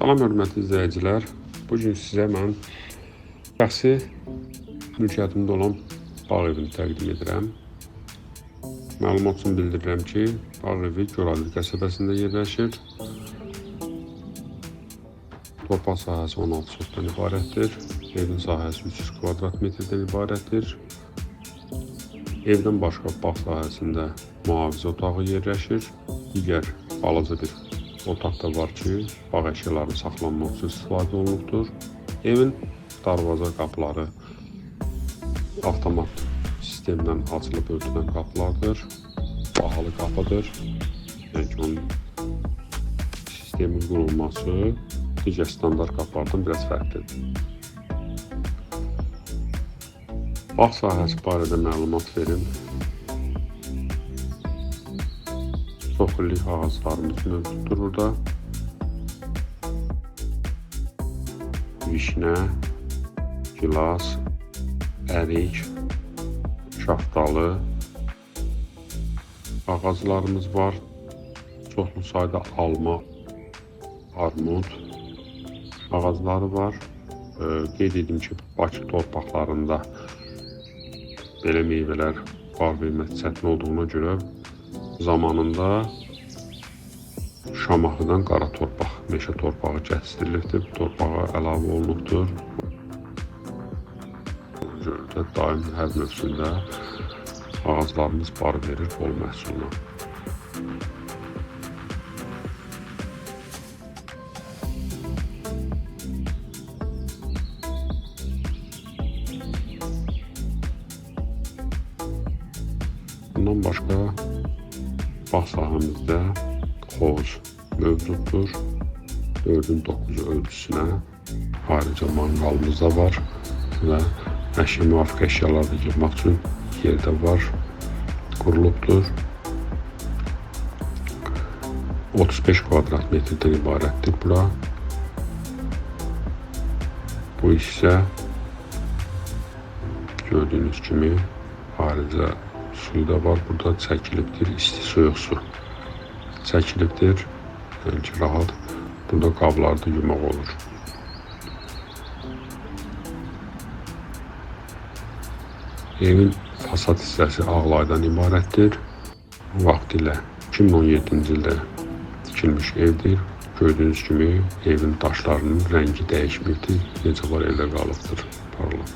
Salam hörmətli izləyicilər. Bugün sizə mən şəxsi mülkiyyətimdə olan bağ evini təqdim edirəm. Məlumat üçün bildirirəm ki, bağ evi Göradil qəsəbəsində yerləşir. Torpaq sahəsi 16 sotdan ibarətdir. Evin sahəsi 300 kvadrat metrdən ibarətdir. Evdən başqa bağ sahəsində mühafizə otağı yerləşir. Digər balaca bir otaq da var ki, bağ əşyalarının saxlanmaq üçün istifadə olunubdur. Evin darvaza qapıları avtomat sistemdən açılıb örtülən qapılardır. Bahalı qapıdır. Yəni ki, onun sistemin qurulması digər standart qapılardan biraz fərqlidir. Bağ sahəsi barədə məlumat verim. Çox illik ağaclarımız mövcuddur burada. Vişnə, gilas, ərik, şaftalı ağaclarımız var. Çoxlu sayda alma, armud ağacları var. Qeyd edim ki, Bakı torpaqlarında belə meyvələr bağ vermək çətin olduğuna görə zamanında Şamaxıdan qara torpaq, meşə torpağı gətirilibdir. Torpağa əlavə olunubdur. Görüldü, daim hər mövsümdə ağaclarımız bar verir bol məhsuluna. Bundan başqa bağ sahəmizdə hovuz mövcuddur. 4-ün 9-u ölçüsünə ayrıca manqalımız da var və müvafiq əşyalar da yığmaq üçün yerdə var, qurulubdur. 35 kvadrat metrdən ibarətdir bura. Bu isə gördüyünüz kimi ayrıca suyu da var, burada çəkilibdir, isti soyuq su çəkilibdir. Yəni ki, rahat burada qablarda yumaq olur. Evin fasad hissəsi ağlaydan ibarətdir. Vaxtilə 2017-ci ildə tikilmiş evdir. Gördüyünüz kimi evin daşlarının rəngi dəyişmirdir. Necə var elə qalıbdır, parlaq.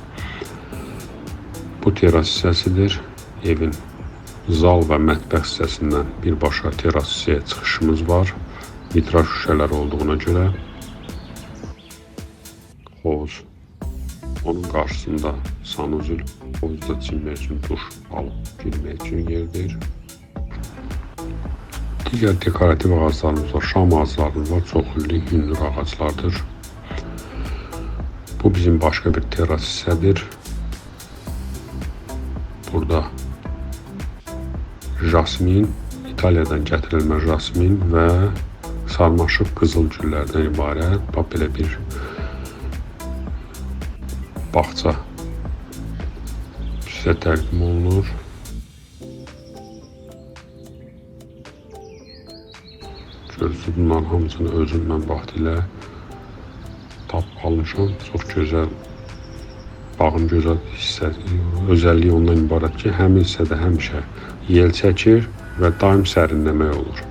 Bu teras hissəsidir. Evin zal və mətbəx hissəsindən birbaşa teras hissəyə çıxışımız var. Vitraj şüşələri olduğuna görə hovuz. Onun qarşısında sanuzül, hovuzda çimmək üçün duş alıb girmək üçün yerdir. Digər dekorativ ağaclarımız var, şam ağaclarımız var, çox illik hündür ağaclardır. Bu bizim başqa bir teras hissədir. Burada jasmin, İtaliyadan gətirilmə jasmin və sarmaşıq qızıl güllərdən ibarət belə bir bağça sizə təqdim olunur. Görürsünüz, bunların hamısını özüm mən vaxtilə almışam. Çox gözəl, bağın gözəl özəlliyi ondan ibarət ki, həmin hissədə həmişə yel çəkir və daim sərinləmək olur.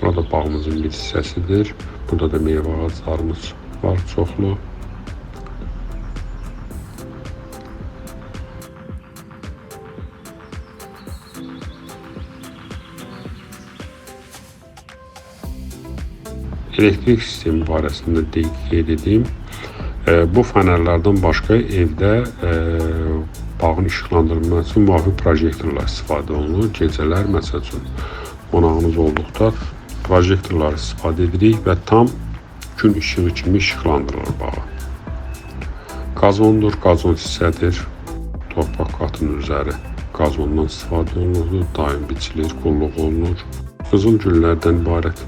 Burada bağımızın bir hissəsidir. Burada da meyvə ağaclarımız var, çoxlu. Elektrik sistemi barəsində qeyd edeyim. Bu fənərlərdən başqa evdə bağın işıqlandırılması üçün müvafiq projektorlar istifadə olunur. Gecələr məsəl üçün qonağınız olduqda projektorlar istifadə edirik və tam gün işığı kimi işıqlandırılır bağı. Qazondur, qazon hissədir. Torpaq qatının üzəri qazondan istifadə olunur, daim biçilir, qulluq olunur. Qızıl güllərdən ibarət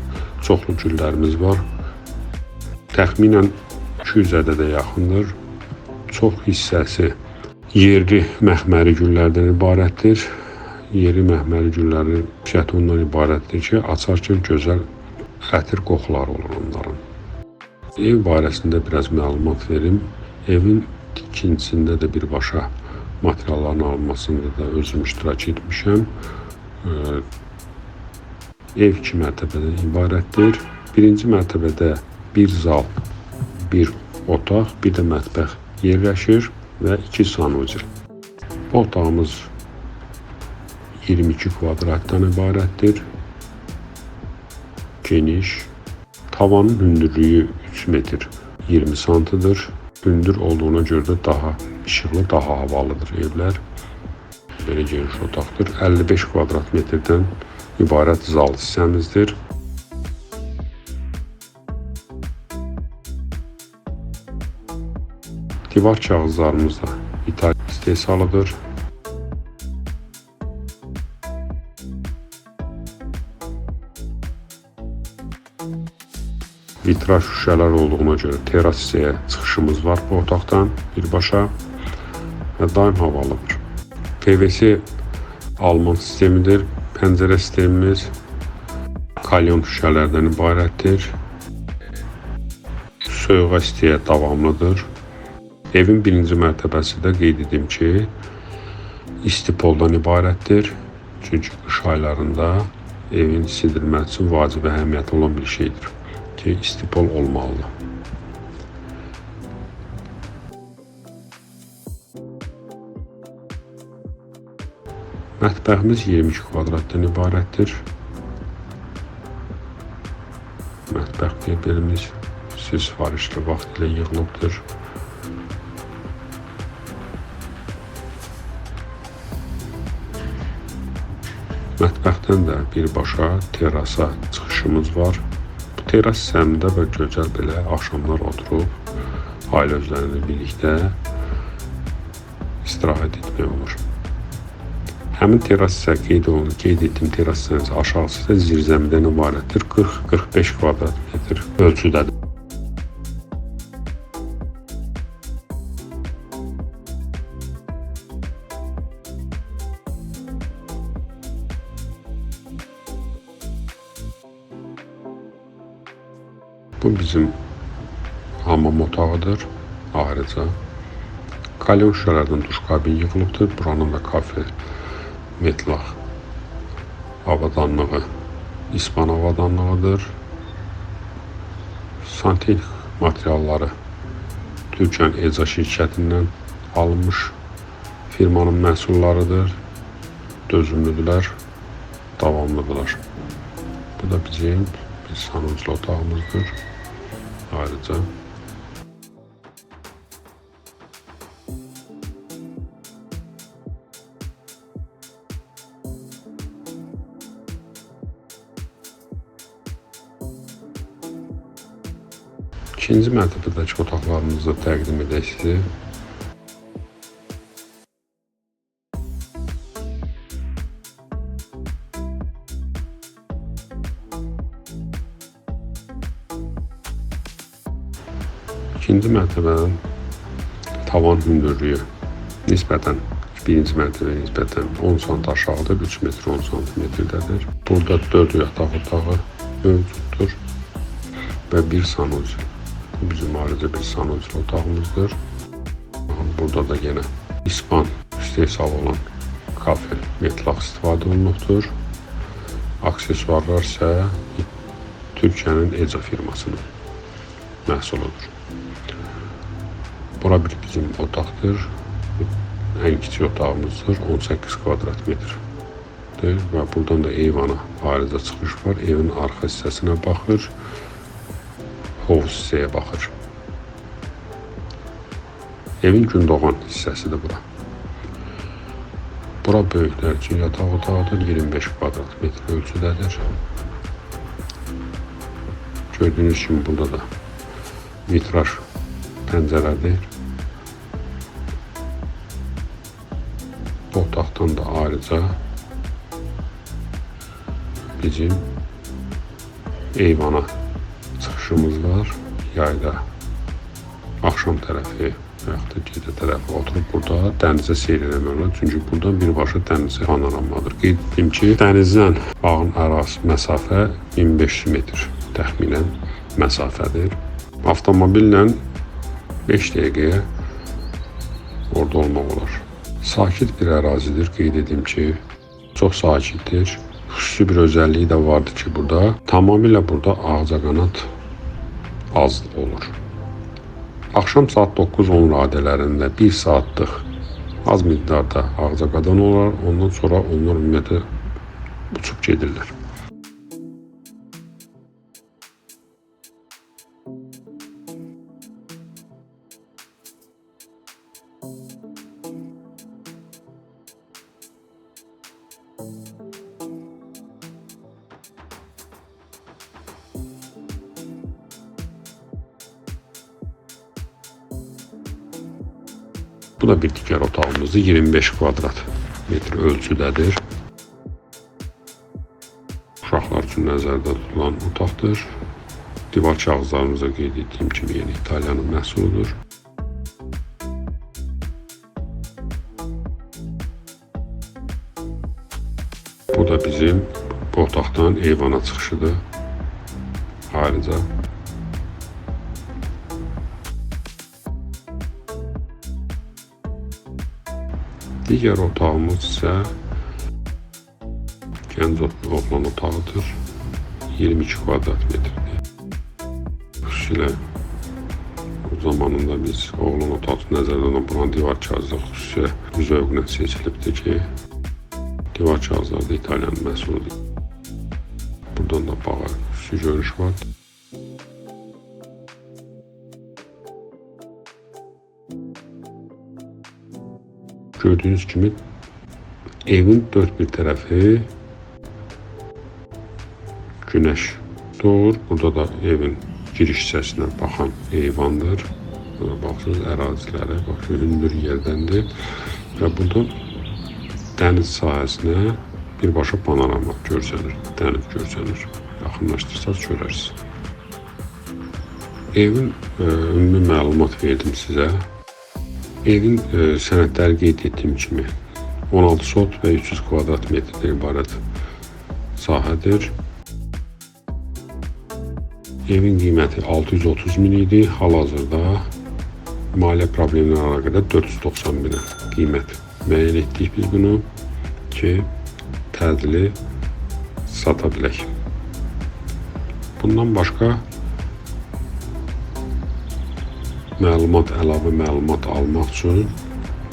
çoxlu güllərimiz var. Təxminən 200 ədədə yaxındır. Çox hissəsi yerli məxməri güllərdən ibarətdir. Yeri məxməri güllərin şəti ondan ibarətdir ki, açarkən gözəl ətir qoxuları olur onların. Ev barəsində biraz məlumat verim. Evin tikintisində də birbaşa materialların alınmasında da özüm iştirak etmişəm. Ev 2 mərtəbədən ibarətdir. Birinci mərtəbədə bir zal, bir otaq, bir də mətbəx yerləşir və 2 sanucil. Bu otağımız 22 kvadratdan ibarətdir. Geniş. Tavanın hündürlüyü 3 metr 20 santıdır. Hündür olduğuna görə də daha işıqlı, daha havalıdır evlər. Belə geniş otaqdır. 55 kvadrat metrdən ibarət zal hissəmizdir. Divar kağızlarımız da ithal istehsalıdır. Vitraj şüşələr olduğuna görə teras hissəyə çıxışımız var bu otaqdan birbaşa və daim havalıdır. PVC alman sistemidir. Pəncərə sistemimiz kalyon şüşələrdən ibarətdir. Soyuğa istiyə davamlıdır. Evin birinci mərtəbəsi də qeyd edim ki, istipoldan ibarətdir. Çünki qış aylarında evin isidilməsi üçün vacib və əhəmiyyətli olan bir şeydir ki, istipol olmalıdır. Mətbəximiz 22 kvadratdan ibarətdir. Mətbəx mebelimiz sifarişli vaxt ilə yığılıbdır. Mətbəxdən də birbaşa terasa çıxışımız var. Bu teras hissəmdə və gözəl belə axşamlar oturub ailə üzvlərlə birlikdə istirahət etmək olur. Həmin teras isə qeyd etdiyim teras hissəsi aşağısı isə zirzəmidən ibarətdir. 40-45 kvadrat metr ölçüdədir. Bu bizim hamam otağıdır ayrıca. Kalyon şüşələrdən duş kabin yığılıbdır. Buranın da kafe, metlaq avadanlığı, ispan avadanlığıdır. Santexnik materialları Türkiyənin Eca şirkətindən alınmış firmanın məhsullarıdır. Dözümlüdülər, davamlıdırlar. Bu da bizim bir sanuclu otağımızdır. Ayrıca ikinci mərtəbədəki otaqlarımızı təqdim edək sizə. İkinci mərtəbənin tavan hündürlüyü nisbətən birinci mərtəbəyə nisbətən 10 sm aşağıdır, 3 metr 10 cm-dədir. Burada 4 yataq otağı mövcuddur və bir sanucil. Bu bizim ayrıca bir sanucil otağımızdır. Burada da yenə ispan istehsal olan kafe, metlaq istifadə olunubdur. Aksesuarlar isə Türkiyənin Eca firmasının məhsuludur. Bura bir bizim otaqdır. En kiçik otağımızdır. 18 kvadrat metrdir və buradan da eyvana ayrıca çıxış var. Evin arxa hissəsinə baxır. Hovuz hissəyə baxır. Evin gündoğan hissəsidir bura. Bura böyüklər üçün yataq otağıdır. 25 kvadrat metr ölçüdədir. Gördüyünüz kimi burada da vitraj pəncərədir. Bu otaqdan da ayrıca bizim eyvana çıxışımız var. Yayda axşam tərəfi və yaxud da gecə tərəfi oturub burada dənizə seyr eləmək olar. Çünki buradan birbaşa dənizə panoramadır. Qeyd etdim ki, dənizdən bağın arası məsafə 1500 metr təxminən məsafədir. Avtomobillə 5 dəqiqəyə orada olmaq olar. Sakit bir ərazidir, qeyd edim ki, çox sakitdir. Xüsusi bir özelliği də vardır ki, burada tamamilə burada ağcaqanad az olur. Axşam saat 9-10 radələrində 1 saatlıq az miqdarda ağcaqadan olar, ondan sonra onlar ümumiyyətlə uçub gedirlər. Bu da bir digər otağımızdır. 25 kvadrat metr ölçüdədir. Uşaqlar üçün nəzərdə tutulan otaqdır. Divar kağızlarımıza qeyd etdiyim kimi yeni İtaliyanın məhsuludur. Bu da bizim bu otaqdan eyvana çıxışıdır. Ayrıca digər otağımız isə gənc oğlan otağıdır. 22 kvadrat metrdir. Xüsusilə zamanında biz oğlan otağı nəzərdən alınan divar kağızları xüsusilə zövqlə seçilibdir ki, divar kağızları da İtalyanın məhsuludur. Buradan da bağa xüsusi görüş var. Gördüğünüz kimi evin dört bir tərəfi güneş doğur. Burada da evin giriş hissəsinə baxan eyvandır. Burada baxsınız ərazilərə, hündür yerdəndir. Və burada dəniz sahəsinə birbaşa panorama görsənir, dəniz görsənir. Yaxınlaşdırsaq görərsiniz. Evin ümumi məlumat verdim sizə. Evin sənədləri qeyd etdiyim kimi 16 sot və 300 kvadrat metrdən ibarət sahədir. Evin qiyməti 630 min idi. Hal-hazırda maliyyə problemləri əlaqədar 490 minə qiymət müəyyən etdik biz bunu ki, tədili sata bilək. Bundan başqa əlavə məlumat almaq üçün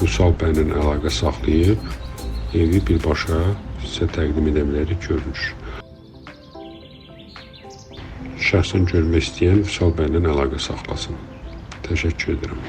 Vüsal bəylə əlaqə saxlayıb evi birbaşa sizə təqdim edə bilərik, görünür. Şəxsən görmək istəyən Vüsal bəylə əlaqə saxlasın. Təşəkkür edirəm.